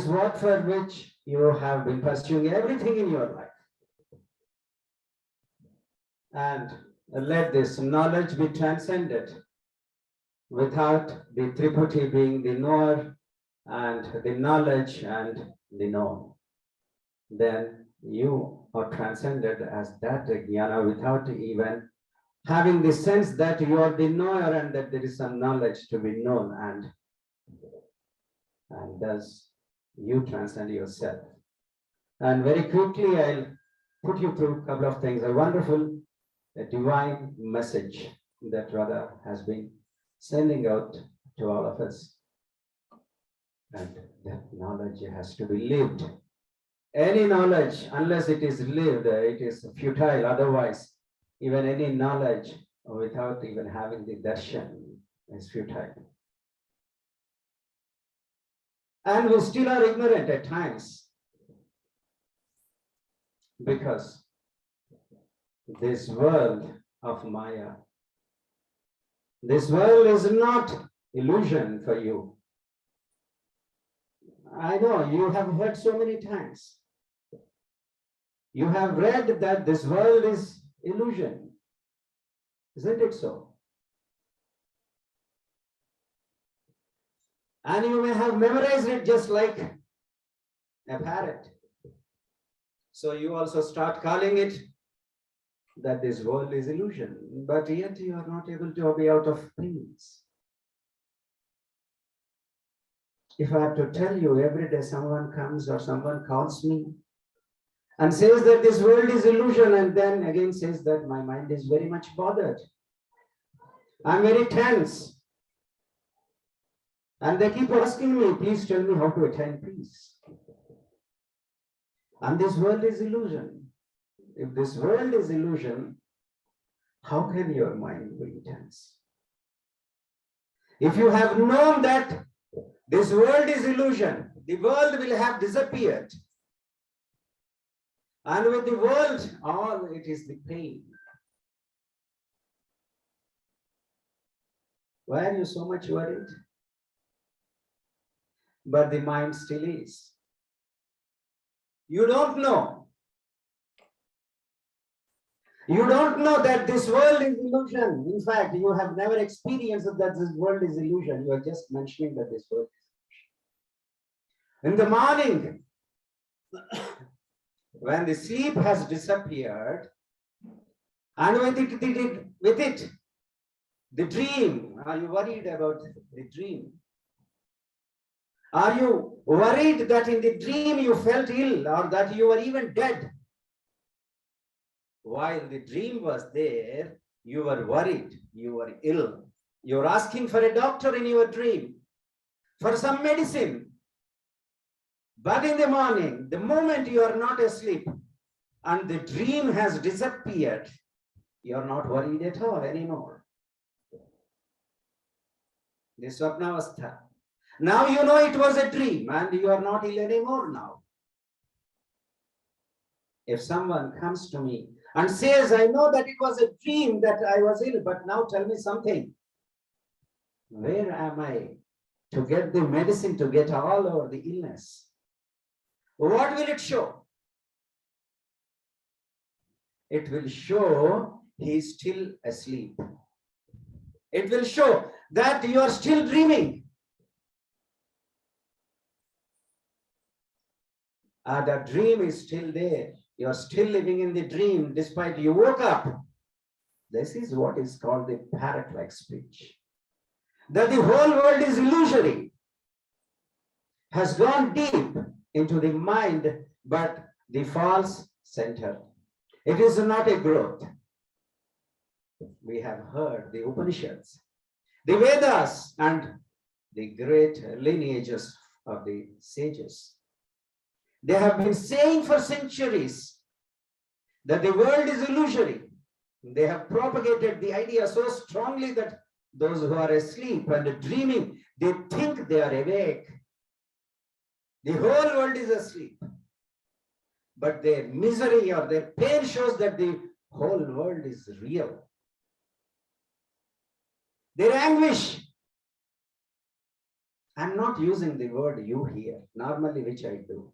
is what for which you have been pursuing everything in your life. And let this knowledge be transcended without the Triphuti being the knower and the knowledge and the known. Then you are transcended as that jnana without even having the sense that you are the knower and that there is some knowledge to be known, and thus you transcend yourself. And very quickly I'll put you through a couple of things. A wonderful, a divine message that Radha has been sending out to all of us. And that knowledge has to be lived. Any knowledge, unless it is lived, it is futile. Otherwise, even any knowledge without even having the darshan is futile. And we still are ignorant at times, because this world of Maya, this world is not illusion for you. I know you have heard so many times. You have read that this world is illusion. Isn't it so? And you may have memorized it just like a parrot. So you also start calling it that this world is illusion, but yet you are not able to be out of peace. If I have to tell you every day someone comes or someone calls me and says that this world is illusion, and then again says that my mind is very much bothered, I'm very tense, and they keep asking me, please tell me how to attain peace. And this world is illusion. If this world is illusion, how can your mind be tense? If you have known that this world is illusion, the world will have disappeared. And with the world, all it is the pain. Why are you so much worried? But the mind still is. You don't know. You don't know that this world is illusion. In fact, you have never experienced that this world is illusion. You are just mentioning that this world is illusion. In the morning, when the sleep has disappeared, and with it, the dream, are you worried about the dream? Are you worried that in the dream you felt ill or that you were even dead? While the dream was there, you were worried, you were ill. You were asking for a doctor in your dream, for some medicine. But in the morning, the moment you are not asleep and the dream has disappeared, you are not worried at all anymore. The Swapnavastha. Now you know it was a dream and you are not ill anymore now. If someone comes to me and says, I know that it was a dream that I was ill, but now tell me something. Where am I to get the medicine to get all over the illness? What will it show? It will show he is still asleep. It will show that you are still dreaming. The dream is still there. You are still living in the dream despite you woke up. This is what is called the parrot-like speech. That the whole world is illusory, has gone deep into the mind, but the false center. It is not a growth. We have heard the Upanishads, the Vedas, and the great lineages of the sages. They have been saying for centuries that the world is illusory. They have propagated the idea so strongly that those who are asleep and dreaming, they think they are awake. The whole world is asleep. But their misery or their pain shows that the whole world is real. Their anguish I'm not using the word you here, normally, which I do.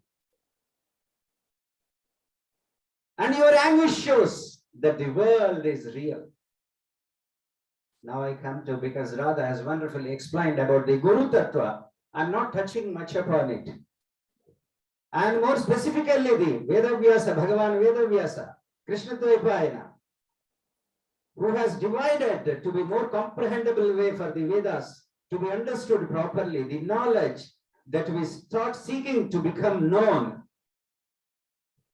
And your anguish shows that the world is real. Now I come to, because Radha has wonderfully explained about the Guru Tattva, I'm not touching much upon it. And more specifically, the Vedavyasa, Bhagavan Vedavyasa, Krishna Dvaipayana, who has divided to be more comprehensible way for the Vedas to be understood properly, the knowledge that we start seeking to become known,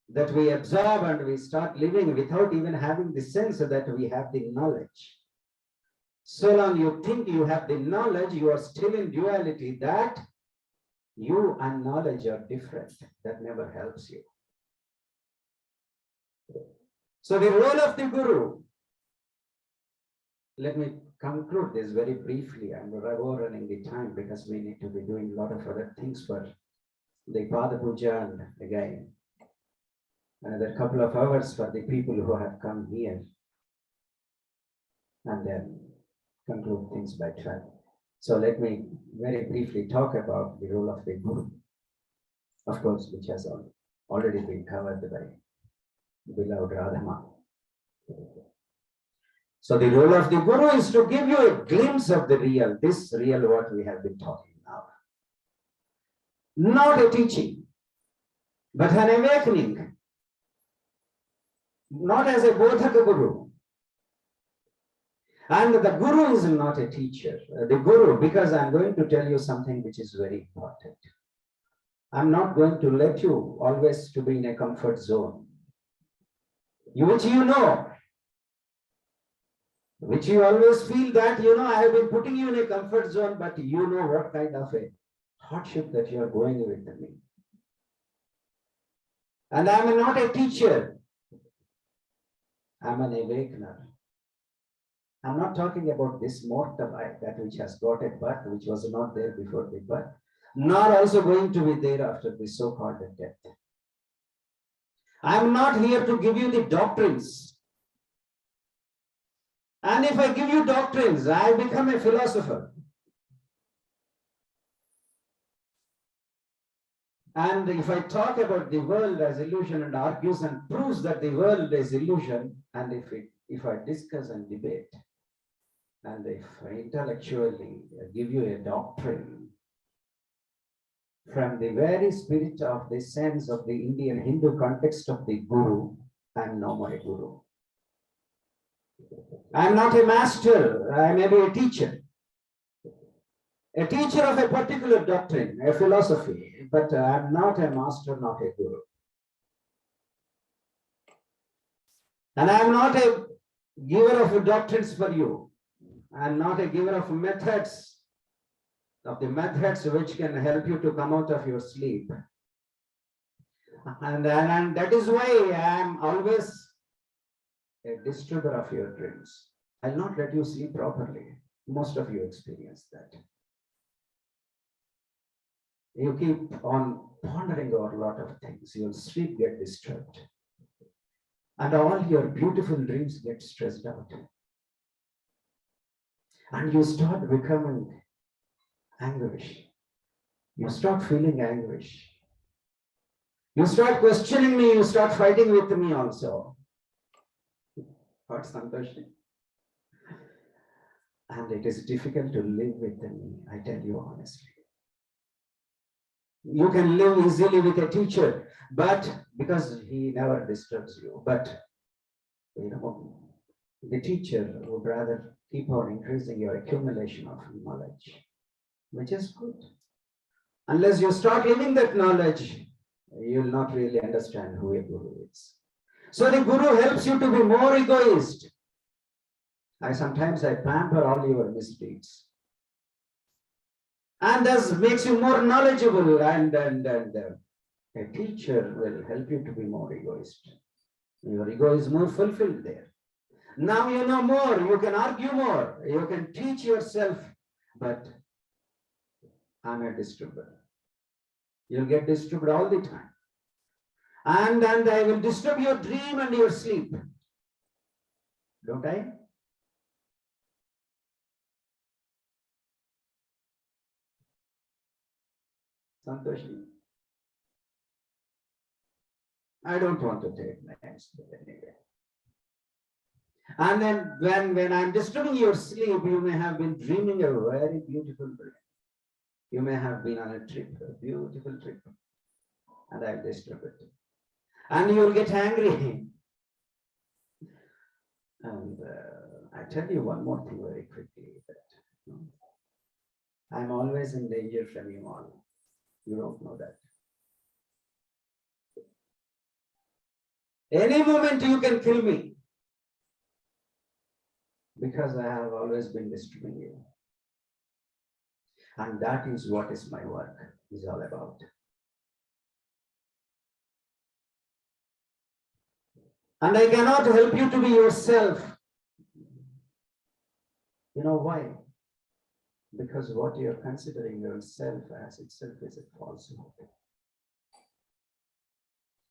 that we absorb and we start living without even having the sense that we have the knowledge. So long you think you have the knowledge, you are still in duality, that you and knowledge are different. That never helps you. So the role of the Guru, let me conclude this very briefly. I'm overrunning the time because we need to be doing a lot of other things for the Pada Puja, and again, another couple of hours for the people who have come here, and then conclude things by 12. So let me very briefly talk about the role of the Guru, of course, which has already been covered by beloved Radhama. So the role of the Guru is to give you a glimpse of the real, this real what we have been talking now. Not a teaching, but an awakening. Not as a Bodhaka Guru. And the Guru is not a teacher. The Guru, because I'm going to tell you something which is very important. I'm not going to let you always to be in a comfort zone, which you know, which you always feel that, I have been putting you in a comfort zone, but you know what kind of a hardship that you are going with me. And I'm not a teacher. I'm an awakener. I'm not talking about this mortal life, that which has got a birth, which was not there before the birth, nor also going to be there after the so-called death. I'm not here to give you the doctrines. And if I give you doctrines, I become a philosopher. And if I talk about the world as illusion and argues and proves that the world is illusion, and if I discuss and debate, and if I intellectually give you a doctrine from the very spirit of the sense of the Indian Hindu context of the Guru, I am no more a Guru. I am not a master, I may be a teacher of a particular doctrine, a philosophy, but I am not a master, not a Guru. And I am not a giver of doctrines for you. I am not a giver of methods, which can help you to come out of your sleep. And that is why I am always a disturber of your dreams. I'll not let you sleep properly. Most of you experience that. You keep on pondering over a lot of things. Your sleep gets disturbed. And all your beautiful dreams get stressed out. And you start becoming anguish. You start feeling anguish. You start questioning me, you start fighting with me also. What Santoshi? And it is difficult to live with me, I tell you honestly. You can live easily with a teacher, but because he never disturbs you. But the teacher would rather keep on increasing your accumulation of knowledge, which is good. Unless you start living that knowledge, you will not really understand who a Guru is. So the Guru helps you to be more egoist. Sometimes I pamper all your misdeeds. And thus makes you more knowledgeable, and a teacher will help you to be more egoist. Your ego is more fulfilled there. Now you know more, you can argue more, you can teach yourself, but I'm a disturber. You'll get disturbed all the time. And I will disturb your dream and your sleep. Don't I? Santoshi. I don't want to take names, but anyway. And then when I'm disturbing your sleep, you may have been dreaming a very beautiful dream. You may have been on a trip, a beautiful trip, and I'll disturb it. And you'll get angry. And I tell you one more thing very quickly, that I'm always in danger from you all. You don't know that. Any moment you can kill me, because I have always been disturbing you. And that is what is my work is all about. And I cannot help you to be yourself. You know why? Because what you are considering yourself as itself is a falsehood.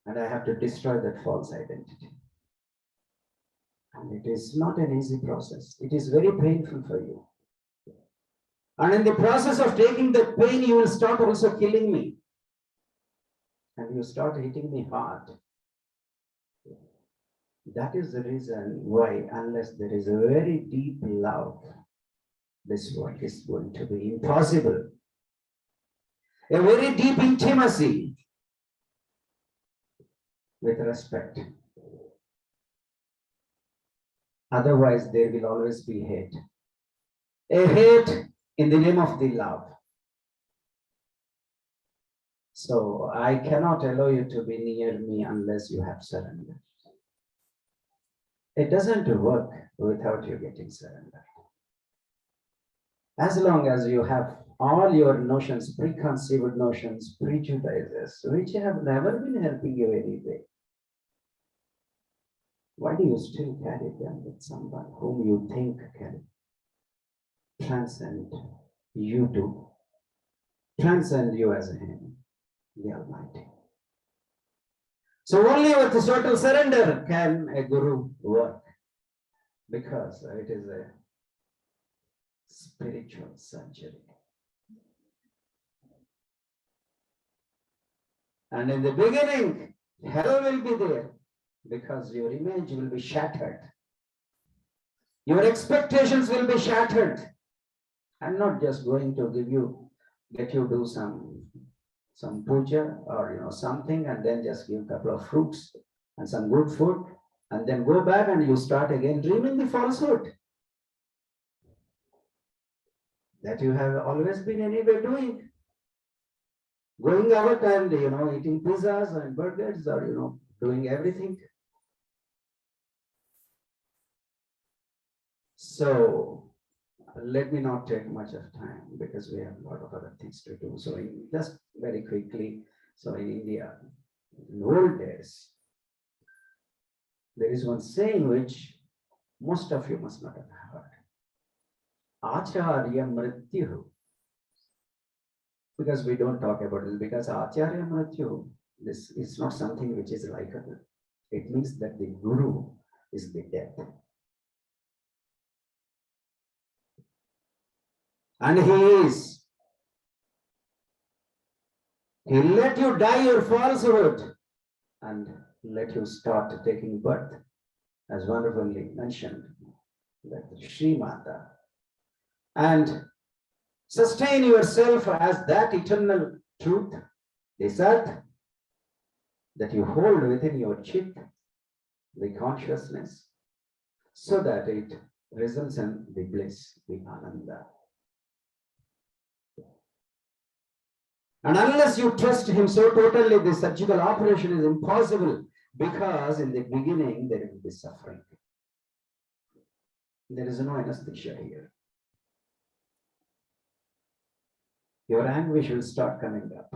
And I have to destroy that false identity. And it is not an easy process. It is very painful for you. And in the process of taking that pain, you will start also killing me. And you start hitting me hard. That is the reason why, unless there is a very deep love, this work is going to be impossible. A very deep intimacy with respect. Otherwise, there will always be hate. A hate in the name of the love. So I cannot allow you to be near me unless you have surrendered. It doesn't work without you getting surrendered. As long as you have all your notions, preconceived notions, prejudices, which have never been helping you anyway, why do you still carry them with someone whom you think can transcend you to, transcend you as him, the Almighty? So only with the total surrender can a guru work, because it is a spiritual surgery. And in the beginning, hell will be there, because your image will be shattered. Your expectations will be shattered. I'm not just going to get you do some puja or something, and then just give a couple of fruits and some good food, and then go back and you start again dreaming the falsehood that you have always been anyway doing. Going out and eating pizzas and burgers, or doing everything. So let me not take much of time, because we have a lot of other things to do. So just very quickly, so in India, in old days, there is one saying which most of you must not have heard. Acharya Mrityu. Because we don't talk about this, because Acharya Mrityu, this is not something which is likable. It means that the Guru is the death. And he is. He let you die your falsehood and let you start taking birth, as wonderfully mentioned, that Shri Mata, and sustain yourself as that eternal truth, this earth, that you hold within your chit, the consciousness, so that it results in the bliss, the ananda. And unless you trust him so totally, the surgical operation is impossible, because in the beginning there will be suffering. There is no anesthesia here. Your anguish will start coming up.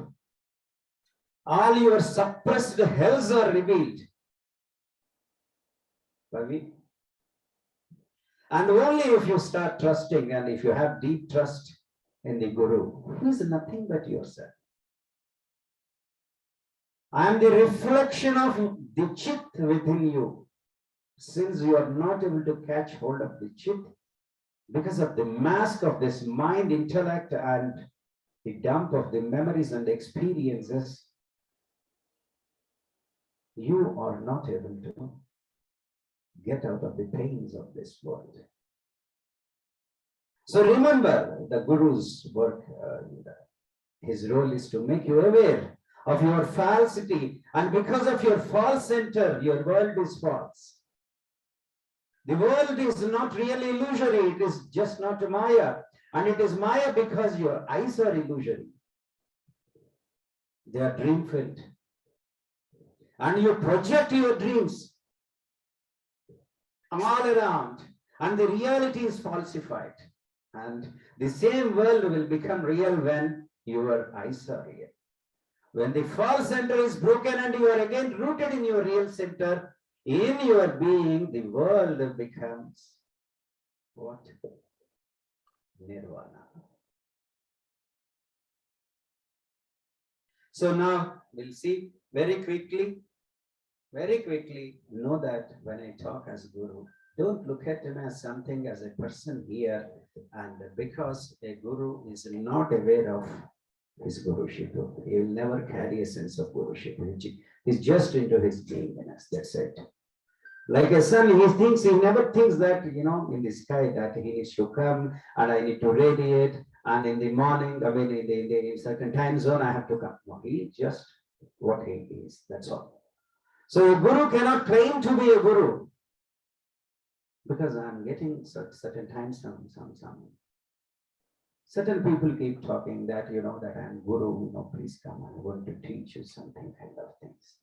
All your suppressed hells are revealed. And only if you start trusting, and if you have deep trust in the Guru, who is nothing but yourself. I am the reflection of the chit within you. Since you are not able to catch hold of the chit, because of the mask of this mind, intellect, and the dump of the memories and experiences, you are not able to get out of the pains of this world. So remember the Guru's work, his role is to make you aware of your falsity, and because of your false center, your world is false. The world is not really illusory, it is just not Maya, and it is Maya because your eyes are illusory. They are dream-filled. And you project your dreams all around, and the reality is falsified. And the same world will become real when your eyes are real. When the false center is broken and you are again rooted in your real center, in your being, the world becomes what? Nirvana. So now we'll see very quickly, know that when I talk as Guru, don't look at him as something, as a person here, and because a Guru is not aware of his Guruship, he will never carry a sense of Guruship. He's just into his beingness, that's it. Like a son, he never thinks that, in the sky that he needs to come and I need to radiate, and in the morning, in the certain time zone, I have to come. No, he just what he is, that's all. So a Guru cannot claim to be a Guru because I'm getting certain times some certain people keep talking that, that I'm Guru, please come, I'm going to teach you something kind of things.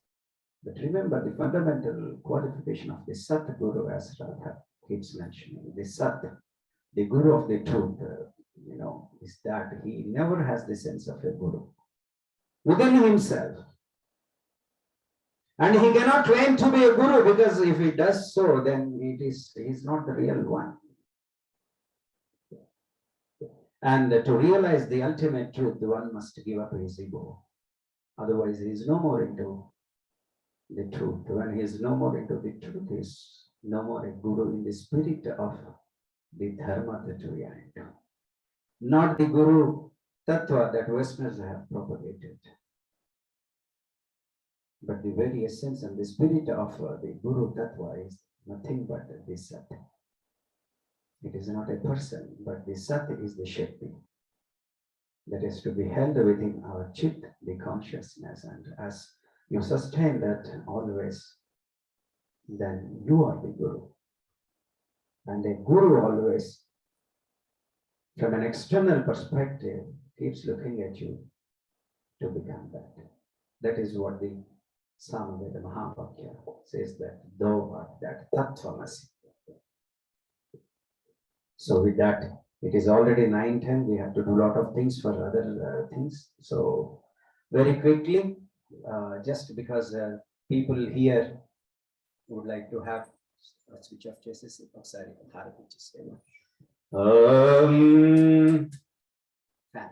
But remember the fundamental qualification of the Sat Guru, as Radha keeps mentioning, the Sat, the Guru of the truth, is that he never has the sense of a Guru within himself. And he cannot claim to be a Guru, because if he does so, then he's not the real one. And to realize the ultimate truth, the one must give up his ego. Otherwise, he is no more into the truth. When he is no more into the truth, he is no more a Guru in the spirit of the Dharma that we are into. Not the Guru Tattva that Westerners have propagated, but the very essence and the spirit of the Guru Tattva is nothing but the Sat. It is not a person, but the Sat is the Shakti that is to be held within our Chit, the consciousness. And as you sustain that always, then you are the Guru. And a Guru always, from an external perspective, keeps looking at you to become that. That is what the Samaveda Mahavakya says, that thou art that Tattvamasi. So with that, it is already 9:10. We have to do a lot of things for other things. So very quickly, just because people here would like to have a switch off cases. Oh, sorry, fan.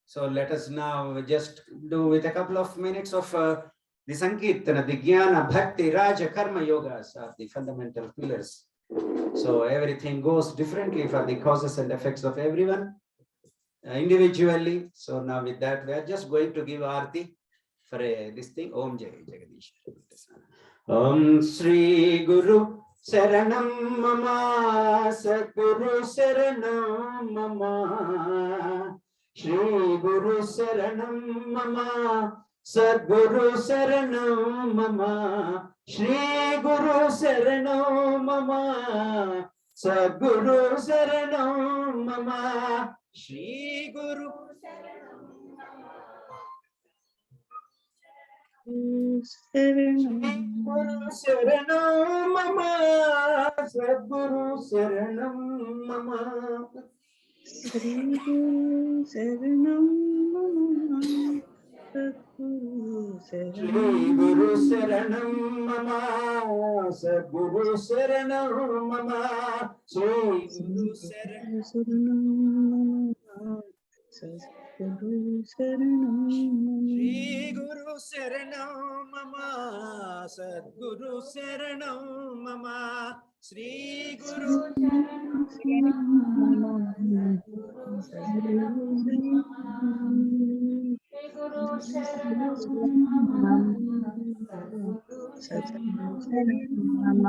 So let us now just do with a couple of minutes of the Sankirtana, the Jnana, Bhakti, Raja, Karma Yogas are the fundamental pillars. So everything goes differently for the causes and effects of everyone individually. So now with that, we are just going to give Aarti for this thing. Om Jai Jagadish. Om Sri Guru Saranam Mama, Satguru Saranam Mama, Shri Guru Saranam Mama, Satguru Saranam Mama, Shri Guru Saranam Mama, Satguru Saranam Mama, Shri Guru Saranam Mama, Sadguru Saranam Mama, Sri Guru Saranam Mama, Sadguru Saranam Mama, Sadguru Saranam Mama, Sri Guru Saranam Mama, Sadguru Saranam Shri Guru Saranam Mama, Sadguru Saranam Mama, Shri Guru Sadguru Saranam